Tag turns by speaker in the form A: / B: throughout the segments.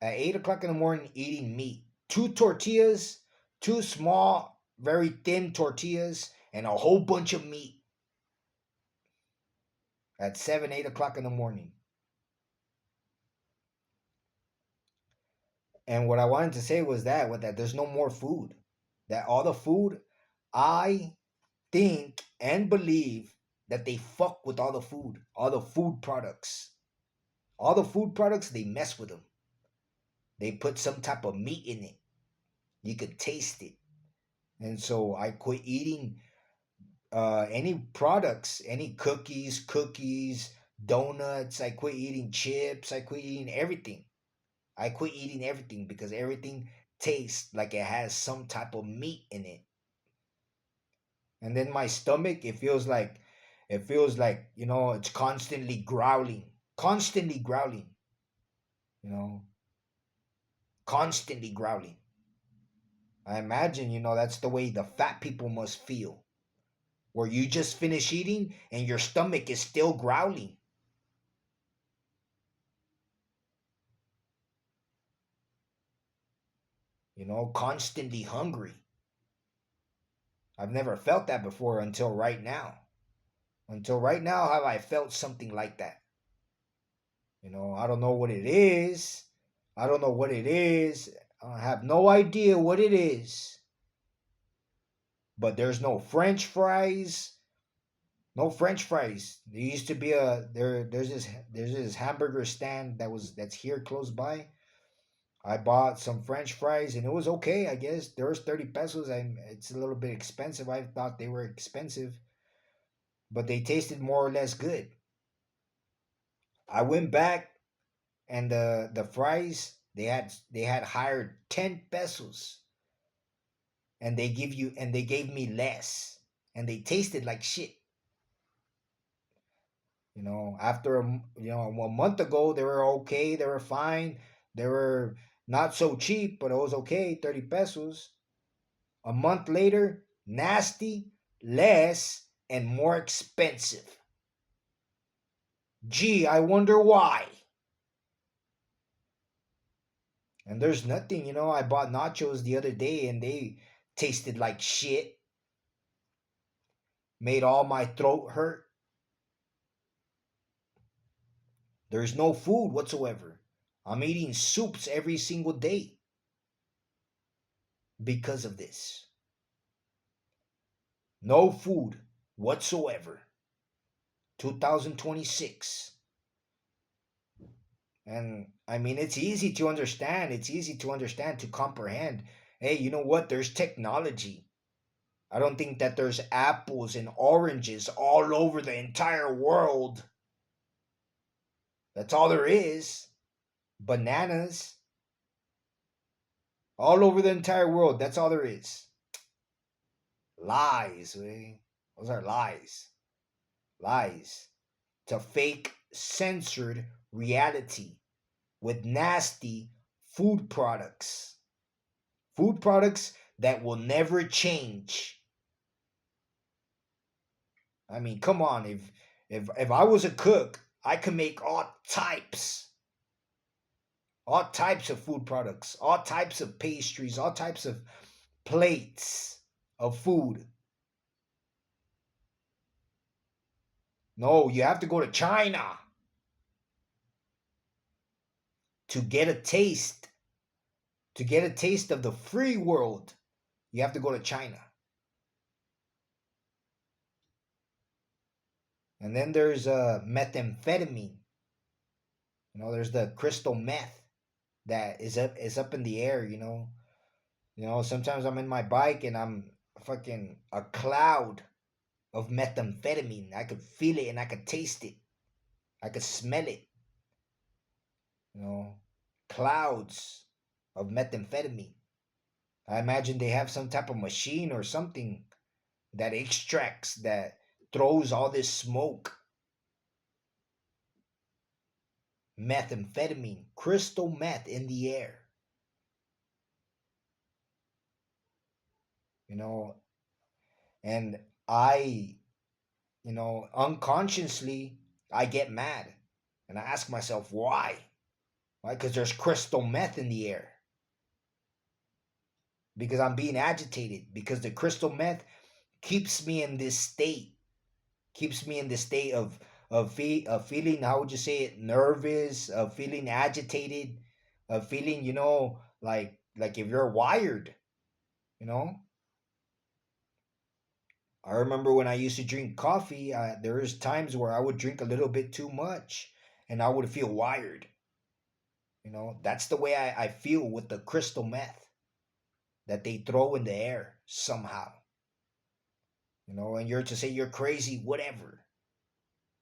A: At 8 o'clock in the morning, eating meat. Two tortillas, two small, very thin tortillas, and a whole bunch of meat at 7, 8 o'clock in the morning. And what I wanted to say was that with that there's no more food. That all the food, I think and believe that they fuck with all the food products. All the food products, they mess with them. They put some type of meat in it. You could taste it. And so I quit eating any products, any cookies, donuts. I quit eating chips. I quit eating everything. I quit eating everything because everything tastes like it has some type of meat in it. And then my stomach, it feels like, it's constantly growling, you know, constantly growling. I imagine, that's the way the fat people must feel, where you just finish eating and your stomach is still growling, constantly hungry. I've never felt that before until right now. Until right now have I felt something like that. I don't know what it is. I don't know what it is. I have no idea what it is. But there's no French fries. No French fries. There used to be there's this hamburger stand that's here close by. I bought some French fries and it was okay, I guess. There was 30 pesos and it's a little bit expensive. I thought they were expensive, but they tasted more or less good. I went back and the fries they had hired 10 pesos and they gave me less and they tasted like shit. After a month ago they were okay, they were fine, they were not so cheap, but it was okay, 30 pesos. A month later, nasty, less, and more expensive. Gee, I wonder why. And there's nothing, I bought nachos the other day and they tasted like shit, made all my throat hurt. There's no food whatsoever. I'm eating soups every single day because of this. No food whatsoever. 2026. And I mean, it's easy to understand. It's easy to understand, to comprehend. Hey, you know what? There's technology. I don't think that there's apples and oranges all over the entire world. That's all there is. Bananas all over the entire world. That's all there is. Lies, eh? Those are lies. Lies. To fake, censored reality with nasty food products. Food products that will never change. I mean, come on, if I was a cook, I could make all types of food products, all types of pastries, all types of plates of food. No, you have to go to China to get a taste. To get a taste of the free world, you have to go to China. And then there's methamphetamine. There's the crystal meth that is up in the air. Sometimes I'm in my bike and I'm fucking a cloud of methamphetamine. I could feel it and I could taste it. I could smell it. You know, clouds of methamphetamine. I imagine they have some type of machine or something that throws all this smoke. Methamphetamine, crystal meth in the air. You know, and unconsciously, I get mad and I ask myself, why? right? Because there's crystal meth in the air. Because I'm being agitated. Because the crystal meth keeps me in this state. Keeps me in the state of feeling, how would you say it, nervous, of feeling agitated, of feeling, like if you're wired, you know. I remember when I used to drink coffee, there was times where I would drink a little bit too much and I would feel wired. That's the way I feel with the crystal meth that they throw in the air somehow. And you're to say you're crazy, whatever.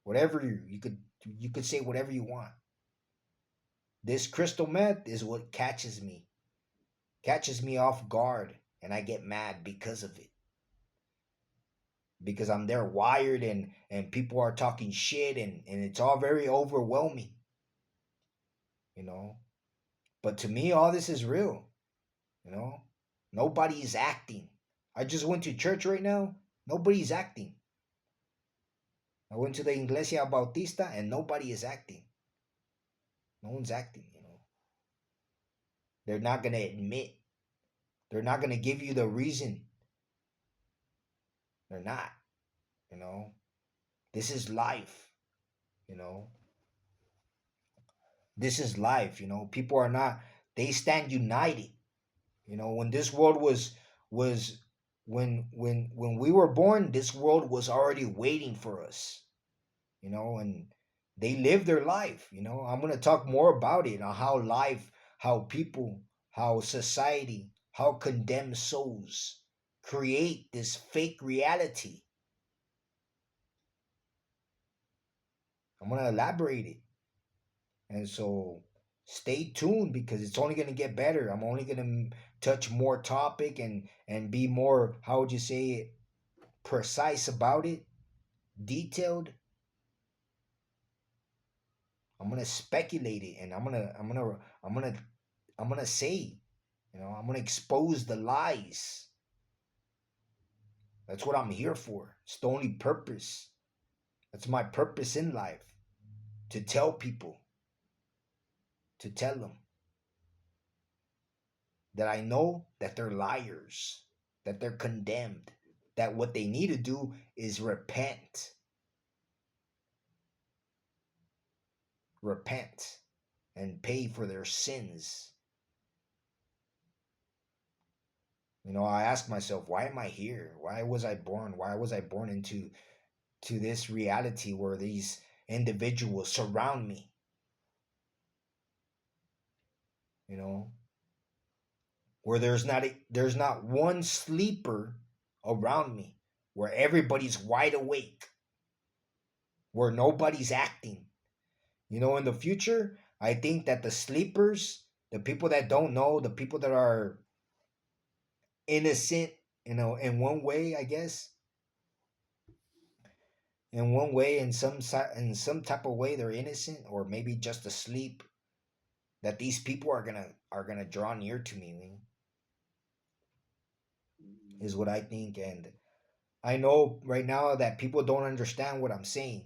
A: Whatever you could say whatever you want. This crystal meth is what catches me off guard, and I get mad because of it. Because I'm there wired and people are talking shit and it's all very overwhelming, you know. But to me, all this is real, you know. Nobody is acting. I just went to church right now. Nobody's acting. I went to the Iglesia Bautista and nobody is acting. No one's acting. They're not going to admit. They're not going to give you the reason. They're not, you know. This is life, you know. This is life, People are not, they stand united. When this world was when we were born, this world was already waiting for us, and they live their life. I'm going to talk more about it, on how life, how people, how society, how condemned souls create this fake reality. I'm going to elaborate it. And so stay tuned, because it's only going to get better. I'm only going to touch more topic and be more, how would you say it, precise about it, detailed. I'm going to speculate it, and I'm going to say, I'm going to expose the lies. That's what I'm here for. It's the only purpose. That's my purpose in life, to tell people, to tell them that I know that they're liars, that they're condemned, that what they need to do is repent. Repent and pay for their sins. I ask myself, why am I here? Why was I born? Why was I born into this reality where these individuals surround me? Where there's not one sleeper around me, where everybody's wide awake, where nobody's acting. In the future, I think that the sleepers, the people that don't know, the people that are innocent, in one way, I guess, in one way, in some type of way, they're innocent, or maybe just asleep. That these people are gonna draw near to me, is what I think. And I know right now that people don't understand what I'm saying.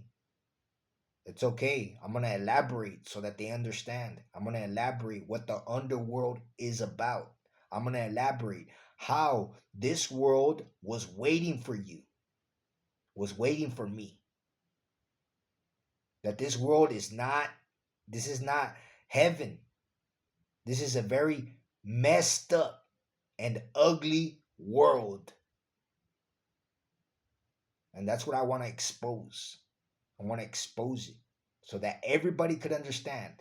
A: It's okay. I'm going to elaborate so that they understand. I'm going to elaborate what the underworld is about. I'm going to elaborate how this world was waiting for you, was waiting for me. That this world is not, this is not heaven. This is a very messed up and ugly world. And that's what I want to expose. I want to expose it so that everybody could understand.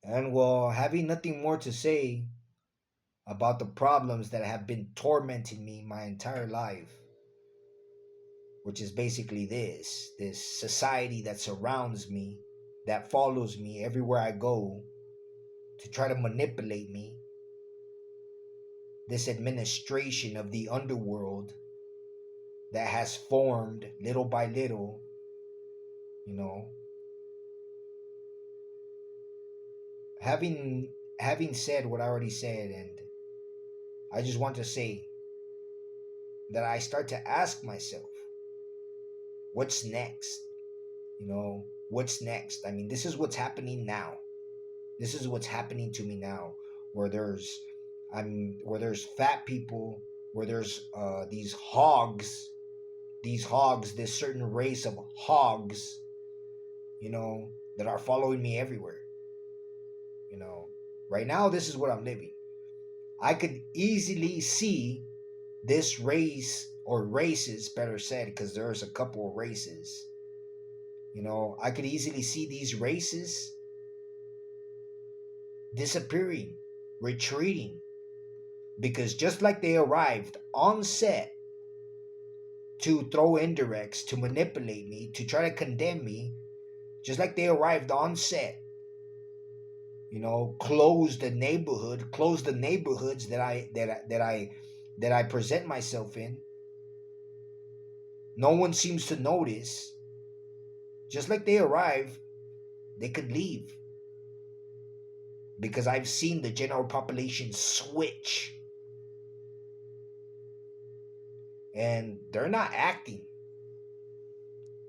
A: And well, having nothing more to say about the problems that have been tormenting me my entire life, which is basically this society that surrounds me, that follows me everywhere I go to try to manipulate me, this administration of the underworld that has formed little by little, you know. Having said what I already said, and I just want to say that I start to ask myself, what's next? You know, what's next? I mean, this is what's happening now. This is what's happening to me now, where there's fat people, where there's these hogs, this certain race of hogs, you know, that are following me everywhere. You know, right now this is what I'm living. I could easily see this race, or races, better said, because there's a couple of races. You know, I could easily see these races disappearing, retreating, because just like they arrived on set to throw indirects, to manipulate me, to try to condemn me, just like they arrived on set, you know, close the neighborhoods that I present myself in. No one seems to notice. Just like they arrive, they could leave, because I've seen the general population switch, and they're not acting.